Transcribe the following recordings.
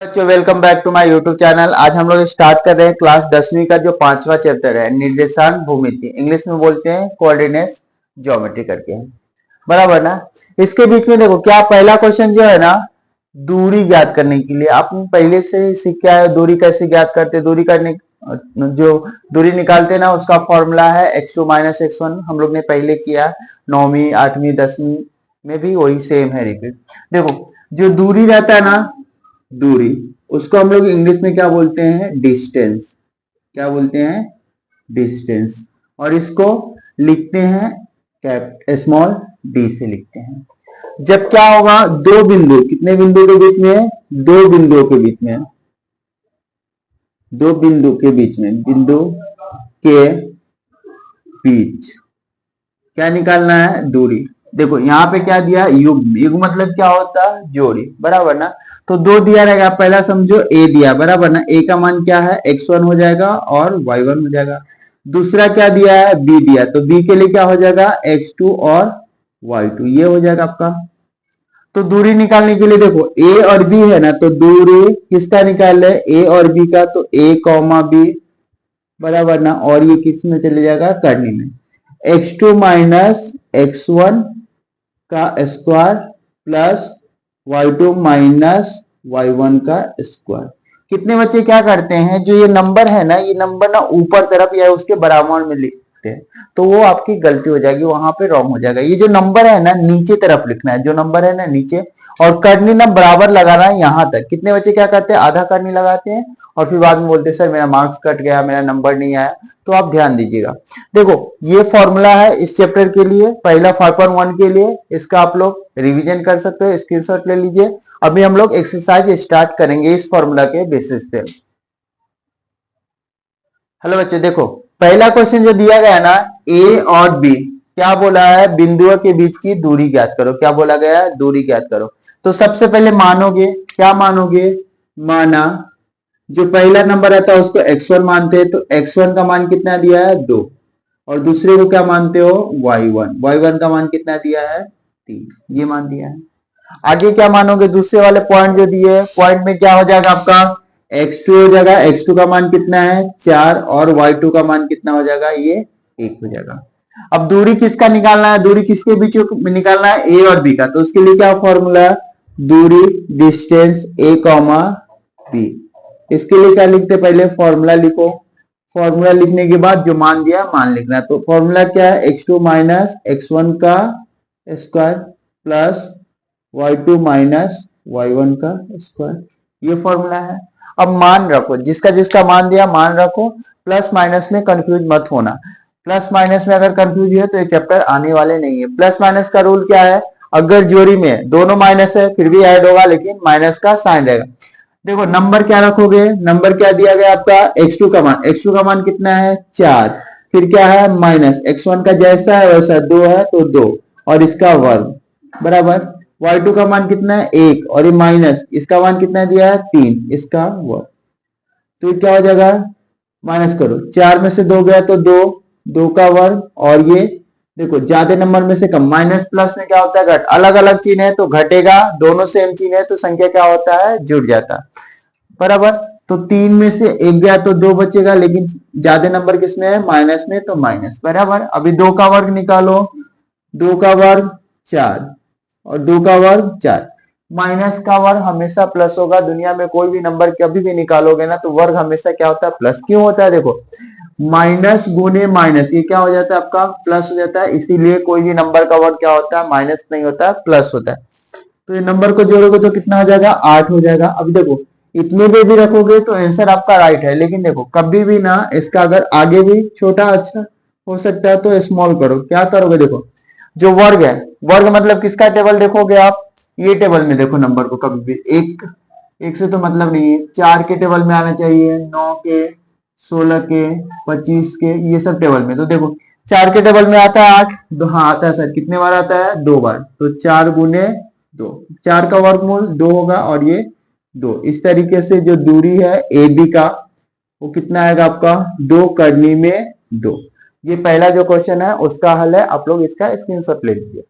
बच्चों welcome back to my YouTube channel. आज हम लोग स्टार्ट कर रहे हैं क्लास 10वीं का जो 5वां चैप्टर है निर्देशांक भूमिति, इंग्लिश में बोलते हैं कोऑर्डिनेट्स ज्योमेट्री करके। बराबर ना। इसके बीच में देखो क्या पहला क्वेश्चन जो है ना, दूरी ज्ञात करने के लिए आप पहले से सीख के आए हो। दूरी कैसे ज्ञात करते, दूरी करने जो दूरी निकालते हैं ना उसका फॉर्मूला है x2 माइनस x1। हम लोग ने पहले किया 9वीं 8वीं 10वीं में भी वही सेम है रिपीट। देखो जो दूरी रहता है ना, दूरी उसको हम लोग इंग्लिश में क्या बोलते हैं, डिस्टेंस। क्या बोलते हैं, डिस्टेंस। और इसको लिखते हैं स्मॉल डी से लिखते हैं। जब क्या होगा, दो बिंदु, कितने बिंदु के बीच में, दो बिंदुओं के बीच में, दो बिंदु के बीच में, बिंदु के बीच क्या निकालना है, दूरी। देखो यहाँ पे क्या दिया, युग्म। युग्म मतलब क्या होता है, जोड़ी। बराबर ना। तो दो दिया रहेगा, पहला समझो ए दिया। बराबर ना। ए का मान क्या है, x1 हो जाएगा और y1 हो जाएगा। दूसरा क्या दिया है, b दिया, तो b के लिए क्या हो जाएगा, x2 और y2। ये हो जाएगा आपका। तो दूरी निकालने के लिए देखो a और b है ना, तो दूरी किसका निकाल रहे, a और b का, तो a कॉमा b। बराबर ना। और ये किस में चले जाएगा, करनी में। x2 माइनस x1 का square plus y2 minus y1 का स्क्वायर। कितने बच्चे क्या करते हैं, जो ये नंबर है ना, ये नंबर ना ऊपर तरफ या उसके बराबर में लिखते हैं, तो वो आपकी गलती हो जाएगी, वहां पे रॉन्ग हो जाएगा। ये जो नंबर है ना नीचे तरफ लिखना है, जो नंबर है ना नीचे, और करनी ना बराबर लगाना है यहां तक। कितने बच्चे क्या करते हैं, आधा करनी लगाते हैं और फिर बाद में बोलते हैं सर मेरा मार्क्स कट गया, मेरा नंबर नहीं आया। तो आप ध्यान दीजिएगा। देखो ये फॉर्मूला है इस चैप्टर के लिए, पहला 5.1 के लिए। इसका आप लोग रिवीजन कर सकते हो, स्क्रीनशॉट ले लीजिए। अभी हम लोग एक्सरसाइज स्टार्ट करेंगे इस फॉर्मूला के बेसिस पे। हेलो बच्चे, देखो पहला क्वेश्चन जो दिया गया है ना, ए और बी, क्या बोला है, बिंदुओं के बीच की दूरी ज्ञात करो। क्या बोला गया है, दूरी ज्ञात करो। तो सबसे पहले मानोगे, क्या मानोगे, माना जो पहला नंबर आता है उसको x1 मानते हैं, तो x1 का मान कितना दिया है, 2। और दूसरे को क्या मानते हो, y1। y1 का मान कितना दिया है, 3। ये मान दिया है। आगे क्या मानोगे, दूसरे वाले पॉइंट जो दिए, पॉइंट में क्या हो जाएगा आपका, x2 हो जाएगा। x2 का मान कितना है, 4। और y2 का मान कितना हो जाएगा, ये 1 हो जाएगा। अब दूरी किसका निकालना है, दूरी किसके बीच में निकालना है, a और b का। तो उसके लिए क्या फॉर्मूला है, दूरी डिस्टेंस a कॉमा b। इसके लिए क्या लिखते, पहले फॉर्मूला लिखो। फॉर्मूला लिखने के बाद जो मान दिया मान लिखना। तो फॉर्मूला क्या है, x2 माइनस x1 का square plus y2 minus y1 का स्क्वायर। ये फॉर्मूला है। अब मान रखो, जिसका जिसका मान दिया मान रखो। प्लस माइनस में कंफ्यूज मत होना। प्लस माइनस में अगर कंफ्यूज है तो ये चैप्टर आने वाले नहीं है। प्लस माइनस का रूल क्या है, अगर जोड़ी में दोनों माइनस है फिर भी ऐड होगा, लेकिन माइनस का साइन रहेगा। देखो नंबर क्या रखोगे, नंबर क्या दिया गया आपका, x2 का मान। x2 का मान कितना है, 4। फिर क्या है, माइनस x1 का जैसा है वैसा 2 है तो 2 और इसका वर्ग। बराबर y2 का मान कितना है, 1। और ये माइनस इसका मान कितना दिया है, 3, इसका वर्ग। तो ये क्या हो जाएगा, माइनस करो, 4 में से 2 गया तो 2, 2 का वर्ग। और ये देखो ज्यादा नंबर में से कम, माइनस प्लस में क्या होता है, घट। अलग अलग चिन्ह है तो घटेगा, दोनों सेम चिन्ह है तो संख्या क्या होता है, जुड़ जाता है। बराबर। तो 3 में से 1 गया तो 2 बचेगा, लेकिन ज्यादा नंबर किसमें है, माइनस में, तो माइनस। बराबर। अभी 2 का वर्ग निकालो, 2 का वर्ग 4 और 2 का वर्ग 4। माइनस का वर्ग हमेशा प्लस होगा, दुनिया में कोई भी नंबर कभी भी निकालोगे ना तो वर्ग हमेशा क्या होता है, प्लस। क्यों होता है, देखो माइनस गुने माइनस, ये क्या हो जाता है आपका, प्लस हो जाता है। इसीलिए कोई भी नंबर का वर्ग क्या होता है, माइनस नहीं होता है, प्लस होता है। तो ये नंबर को जोड़ोगे तो कितना हो जाएगा, 8 हो जाएगा। अब देखो इतने पे भी रखोगे तो आंसर आपका राइट है, लेकिन देखो कभी भी ना इसका अगर आगे भी छोटा अच्छा हो सकता है तो स्मॉल करो। क्या करोगे, देखो जो वर्ग है, वर्ग मतलब किसका टेबल देखोगे आप, ये टेबल में देखो नंबर को। कभी भी एक एक से तो मतलब नहीं है, 4 के टेबल में आना चाहिए, 9 के, 16 के, 25 के, ये सब टेबल में। तो देखो 4 के टेबल में आता है 8, तो हाँ आता है सर, कितने बार आता है, 2 बार। तो 4 गुने 2, 4 का वर्गमूल 2 होगा और ये 2। इस तरीके से जो दूरी है ए बी का, वो कितना आएगा आपका, 2 करनी में 2। ये पहला जो क्वेश्चन है उसका हल है, आप लोग इसका स्क्रीनशॉट ले लीजिए।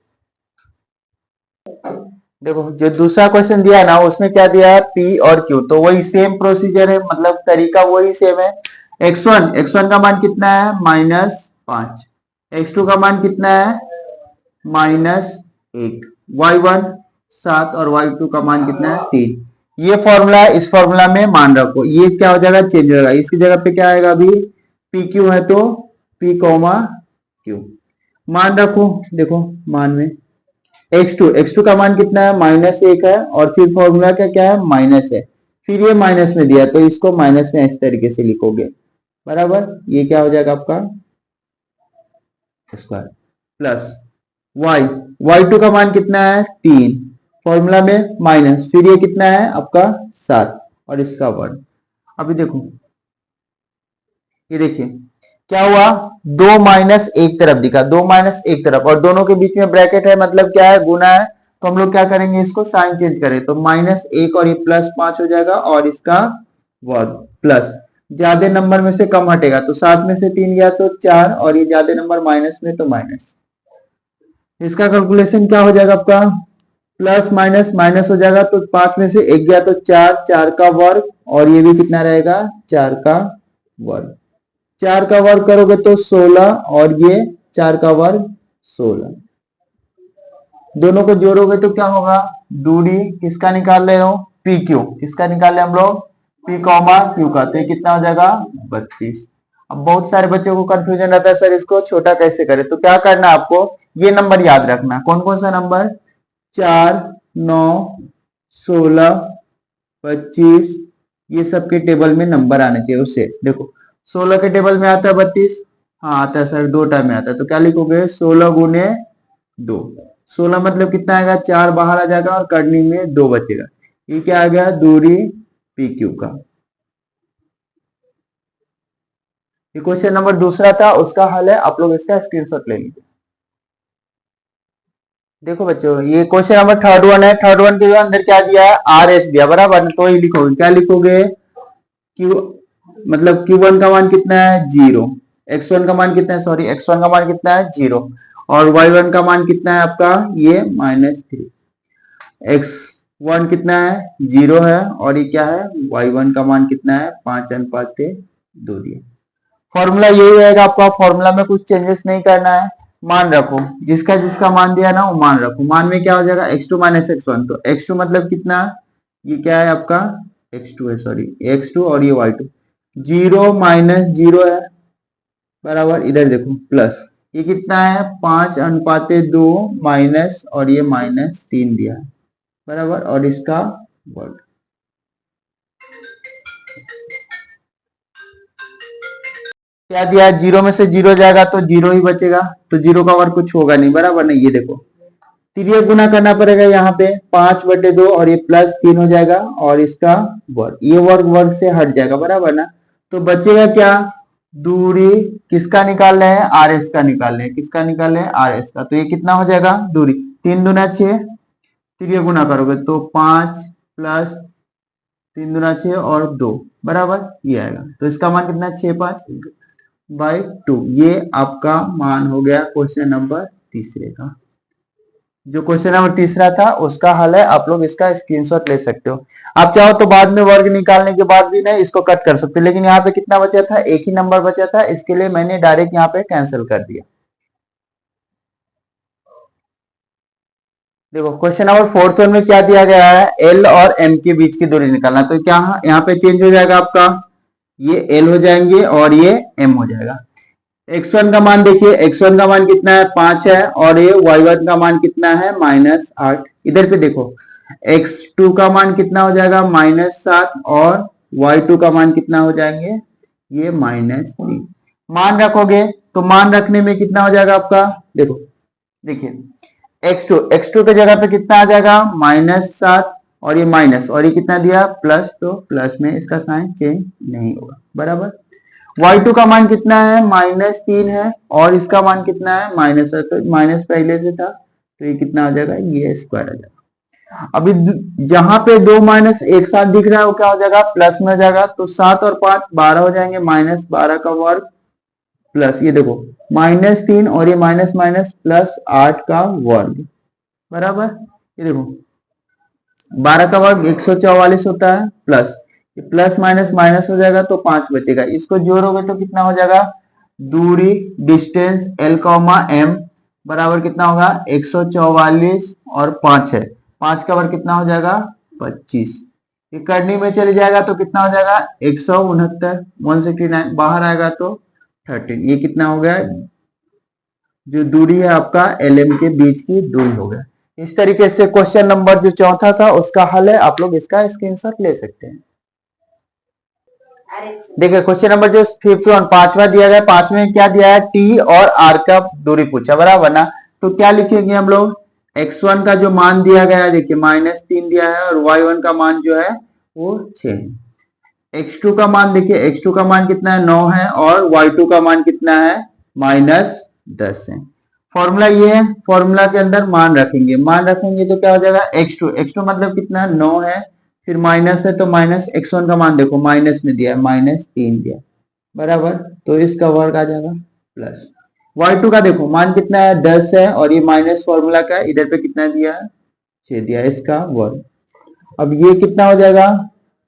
देखो जो दूसरा क्वेश्चन दिया है ना उसमें क्या दिया है, पी और क्यू, तो वही सेम प्रोसीजर है, मतलब तरीका वही सेम है। x1 का मान कितना है, -5। x2 का मान कितना है, -1। y1 7 और y2 का मान कितना है, 3। ये फॉर्मूला है, इस फॉर्मूला में मान रखो, ये क्या हो जाएगा, चेंज हो जाएगा, इसकी जगह पे क्या आएगा, अभी पी क्यू है तो p कॉमा क्यू मान रखो। देखो मान में x2 का मान कितना है, -1 है, और फिर फॉर्मूला का क्या है, माइनस है, फिर ये माइनस में दिया तो इसको माइनस में इस तरीके से लिखोगे, बराबर। ये क्या हो जाएगा आपका स्क्वायर प्लस y2 का मान कितना है, 3, फॉर्मूला में माइनस, फिर ये कितना है आपका 7 और इसका 1। अभी देखो ये देखिए क्या हुआ, 2 माइनस एक तरफ दिखा, 2 माइनस एक तरफ, और दोनों के बीच में ब्रैकेट है, मतलब क्या है, गुना है, तो हम लोग क्या करेंगे, इसको साइन चेंज करें, तो -1 और ये +5 हो जाएगा, और इसका वर्ग प्लस, ज्यादा नंबर में से कम हटेगा, तो 7 में से 3 गया तो 4, और ये ज्यादा नंबर माइनस में तो माइनस। इसका कैलकुलेशन क्या हो जाएगा आपका, प्लस माइनस माइनस हो जाएगा, तो 5 में से 1 गया तो 4, 4 का वर्ग, और ये भी कितना रहेगा, 4 का वर्ग। 4 का वर्ग करोगे तो 16, और ये 4 का वर्ग 16, दोनों को जोड़ोगे तो क्या होगा, दूरी किसका निकाल रहे हो, पी क्यू, किसका निकाल रहे हम लोग, पी कॉमा क्यू का, तो ये कितना हो जाएगा, 32। अब बहुत सारे बच्चों को कंफ्यूजन रहता है, सर इसको छोटा कैसे करें, तो क्या करना है आपको, ये नंबर याद रखना, कौन कौन सा नंबर, 4, 9, 16, 25, ये सब के टेबल में नंबर आने चाहिए, उससे देखो 16 के टेबल में आता है 32, हाँ आता है सर, 2 टाइम में आता है, तो क्या लिखोगे, 16 गुने 2, 16 मतलब कितना आएगा, 4 बाहर आ जाएगा, और करनी में 2 बचेगा, ये क्या आ गया, दूरी पी क्यू का। ये क्वेश्चन नंबर दूसरा था, उसका हल है, आप लोग इसका स्क्रीनशॉट ले लीजिए। देखो बच्चों ये क्वेश्चन नंबर थर्ड वन है, थर्ड वन के अंदर क्या दिया है, आर एस दिया, बराबर, तो ही लिखोगे, क्या लिखोगे, क्यू, मतलब Q1 का मान कितना है, 0, x1 का मान कितना है, सॉरी x1 का मान कितना है, 0, और y1 का मान कितना है आपका, ये -3, x1 कितना है, 0 है, और ये क्या है, y1 का मान कितना है, 5:2 दिया। फॉर्मूला यही रहेगा आपका, फॉर्मूला में कुछ चेंजेस नहीं करना है, मान रखो, जिसका जिसका मान दिया ना वो मान रखो, मान में क्या हो जाएगा, x2 - x1, तो x2 मतलब कितना, ये क्या है आपका, x2 है, सॉरी x2, और ये y2, 0 - 0 है, बराबर, इधर देखो प्लस, ये कितना है, 5:2 माइनस, और ये -3 दिया है, बराबर, और इसका वर्ग। क्या दिया है, 0 में से 0 जाएगा तो 0 ही बचेगा, तो 0 का वर्ग कुछ होगा नहीं, बराबर नहीं, ये देखो तिर्यक गुना करना पड़ेगा, यहाँ पे 5/2, और ये +3 हो जाएगा, और इसका वर्ग, ये वर्ग वर्ग से हट जाएगा, बराबर ना, तो बचेगा क्या, दूरी किसका निकाल रहे हैं, आर एस का निकाल रहे हैं, किसका निकाल रहे हैं, आर एस का, तो ये कितना हो जाएगा, दूरी 3 दूना 6, तिर्यक गुना करोगे तो 5 प्लस 3 दूना 6 और 2, बराबर, ये आएगा, तो इसका मान कितना है, 6/5/2, ये आपका मान हो गया क्वेश्चन नंबर तीसरे का। जो क्वेश्चन नंबर तीसरा था उसका हल है, आप लोग इसका स्क्रीनशॉट ले सकते हो, आप चाहो तो बाद में वर्ग निकालने के बाद भी नहीं इसको कट कर सकते, लेकिन यहाँ पे कितना बचा था, एक ही नंबर बचा था, इसके लिए मैंने डायरेक्ट यहाँ पे कैंसिल कर दिया। देखो क्वेश्चन नंबर फोर्थ वन में क्या दिया गया है, एल और एम के बीच की दूरी निकालना, तो क्या यहाँ पे चेंज हो जाएगा आपका, ये एल हो जाएंगे और ये एम हो जाएगा। x1 का मान देखिए, x1 का मान कितना है, 5 है, और ये y1 का मान कितना है, -8, इधर पे देखो x2 का मान कितना हो जाएगा, -7, और y2 का मान कितना हो जाएंगे, ये -3, मान रखोगे तो मान रखने में कितना हो जाएगा आपका, देखो देखिए x2 के जगह पे कितना आ जाएगा, -7, और ये माइनस, और ये कितना दिया, प्लस, तो प्लस में इसका साइन चेंज नहीं होगा, बराबर। y2 का मान कितना है, -3 है, और इसका मान कितना है, माइनस है, तो माइनस पहले से था, तो ये कितना आ जाएगा, ये स्क्वायर आ जाएगा। अभी जहां पे 2 माइनस एक साथ दिख रहा है वो क्या हो जाएगा, प्लस में हो जाएगा, तो 7 और 5 12 हो जाएंगे, -12 का वर्ग प्लस, ये देखो -3, और ये माइनस माइनस +8 का वर्ग, बराबर, ये देखो 12 का वर्ग 144 होता है, प्लस प्लस माइनस माइनस हो जाएगा तो 5 बचेगा। इसको जोड़ोगे तो कितना हो जाएगा, दूरी डिस्टेंस एल कॉमा एम बराबर कितना होगा 144 और 5 है, 5 का वर्ग कितना हो जाएगा 25। ये करनी में चले जाएगा तो कितना हो जाएगा 169, 169 बाहर आएगा तो 13। ये कितना हो गया, जो दूरी है आपका एल एम के बीच की दूरी हो गया। इस तरीके से क्वेश्चन नंबर जो चौथा था उसका हल है, आप लोग इसका स्क्रीनशॉट ले सकते हैं। देखिए क्वेश्चन नंबर जो 51 पांचवा दिया गया, पांचवें में क्या दिया है, टी और आर का दूरी पूछा, बराबर ना। तो क्या लिखेंगे हम लोग, x1 का जो मान दिया गया है देखिए -3 दिया है, और y1 का मान जो है वो 6 है। x2 का मान देखिए, x2 का मान कितना है 9 है, और y2 का मान कितना है -10 है। फॉर्मूला ये है, फॉर्मूला के अंदर मान रखेंगे तो क्या हो जाएगा x2 मतलब कितना है 9 है, फिर माइनस है तो माइनस x1 का मान देखो माइनस में दिया है -3 दिया, बराबर, तो इसका वर्ग आ जाएगा, प्लस y2 का देखो मान कितना है 10 है, और ये माइनस फॉर्मूला का है, इधर पे कितना दिया है 6 दिया है, इसका वर्ग। अब ये कितना हो जाएगा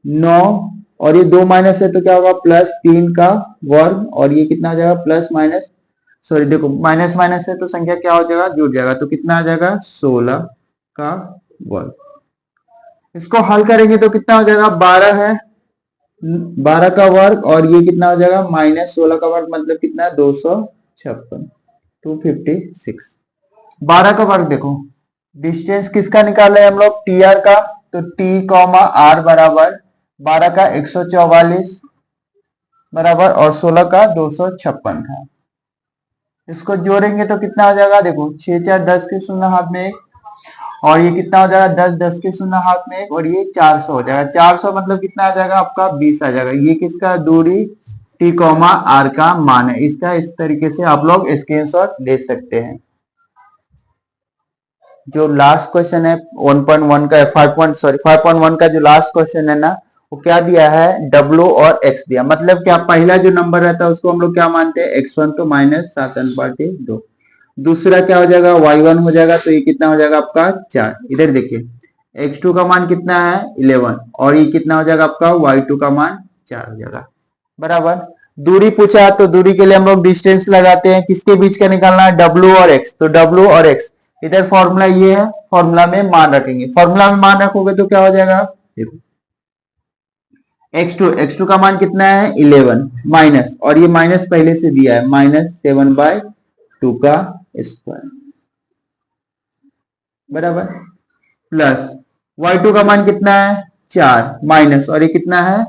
9, और ये 2 माइनस है तो क्या होगा +3 का वर्ग, और ये कितना हो जाएगा प्लस माइनस, सॉरी देखो माइनस माइनस है तो संख्या क्या हो जाएगा जुड़ जाएगा, तो कितना आ जाएगा 16 का वर्ग। इसको हल करेंगे तो कितना हो जाएगा 12 है, 12 का वर्ग, और ये कितना हो जाएगा -16 का वर्ग मतलब कितना 256, 256। 12 का वर्ग देखो, डिस्टेंस किसका निकाल रहे हैं हम लोग टी आर का, तो टी कॉमा आर बराबर 12 का 144 बराबर और 16 का 256 था। इसको जोड़ेंगे तो कितना हो जाएगा देखो 6 4 10 के शून्य हाथ में 1, और ये कितना हो जाएगा 10 10 के शून्य हाथ में 1, और ये 400 हो जाएगा। 400 मतलब कितना आ जाएगा आपका 20 आ जाएगा। ये किसका दूरी टी कॉमा आर का मान है, इसका इस तरीके से आप लोग स्क्रीनशॉट ले सकते हैं। जो लास्ट क्वेश्चन है 1.1 का 5.1 का जो लास्ट क्वेश्चन है ना, वो क्या दिया है W और X दिया, मतलब क्या पहला जो नंबर रहता है उसको हम लोग क्या मानते हैं x1 तो -7/2, दूसरा क्या हो जाएगा y1 हो जाएगा, तो ये कितना हो जाएगा आपका 4। इधर देखिए x2 का मान कितना है 11, और ये कितना हो जाएगा आपका y2 का मान 4 हो जाएगा, बराबर। दूरी पूछा तो दूरी के लिए हम लोग डिस्टेंस लगाते हैं, किसके बीच का निकालना है W और X, तो W और X इधर फॉर्मूला ये है, फॉर्मूला में मान रखेंगे, फॉर्मूला में मान रखोगे तो क्या हो जाएगा देखो x2 का मान कितना है 11 माइनस, और ये माइनस पहले से दिया है -7/2 का स्क्वायर, बराबर, प्लस y2 का मान कितना है 4 माइनस, और ये कितना है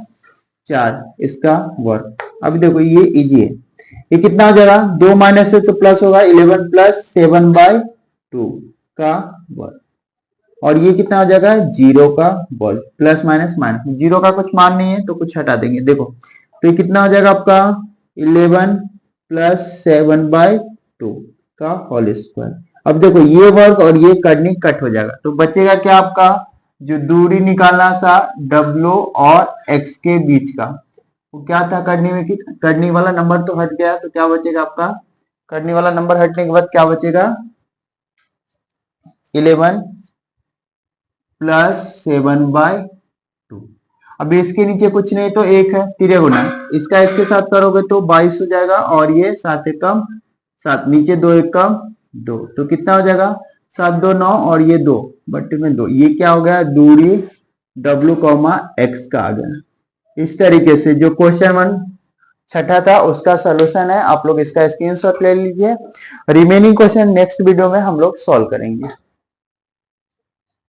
4 इसका वर्ग। अभी देखो ये इजी है, ये कितना हो जाएगा 2 माइनस से तो प्लस होगा 11 + 7/2 का वर्ग, और ये कितना हो जाएगा 0 का वर्ग, प्लस माइनस माइनस, 0 का कुछ मान नहीं है तो कुछ हटा देंगे देखो, तो ये कितना हो जाएगा आपका 11 + 7/2 का होल स्क्वायर। अब देखो ये वर्ग और ये करनी कट हो जाएगा, तो बचेगा क्या आपका जो दूरी निकालना था W और X के बीच का, वो क्या था करनी में, करनी वाला नंबर तो हट गया, तो क्या बचेगा आपका करनी वाला नंबर हटने के बाद क्या बचेगा 11 + 7/2। अब इसके नीचे कुछ नहीं तो 1 है, तिरगुना, इसका इसके साथ करोगे तो 22 हो जाएगा, और ये 7 1 कम 7, नीचे 2 1 कम 2, तो कितना हो जाएगा 7 2 9, और ये 2 बट्टे में 2, ये क्या हो गया दूरी W, X का आ गया। इस तरीके से जो क्वेश्चन 1 छठा था उसका सोल्यूशन है, आप लोग इसका स्क्रीनशॉट ले लीजिए। रिमेनिंग क्वेश्चन नेक्स्ट वीडियो में हम लोग सॉल्व करेंगे।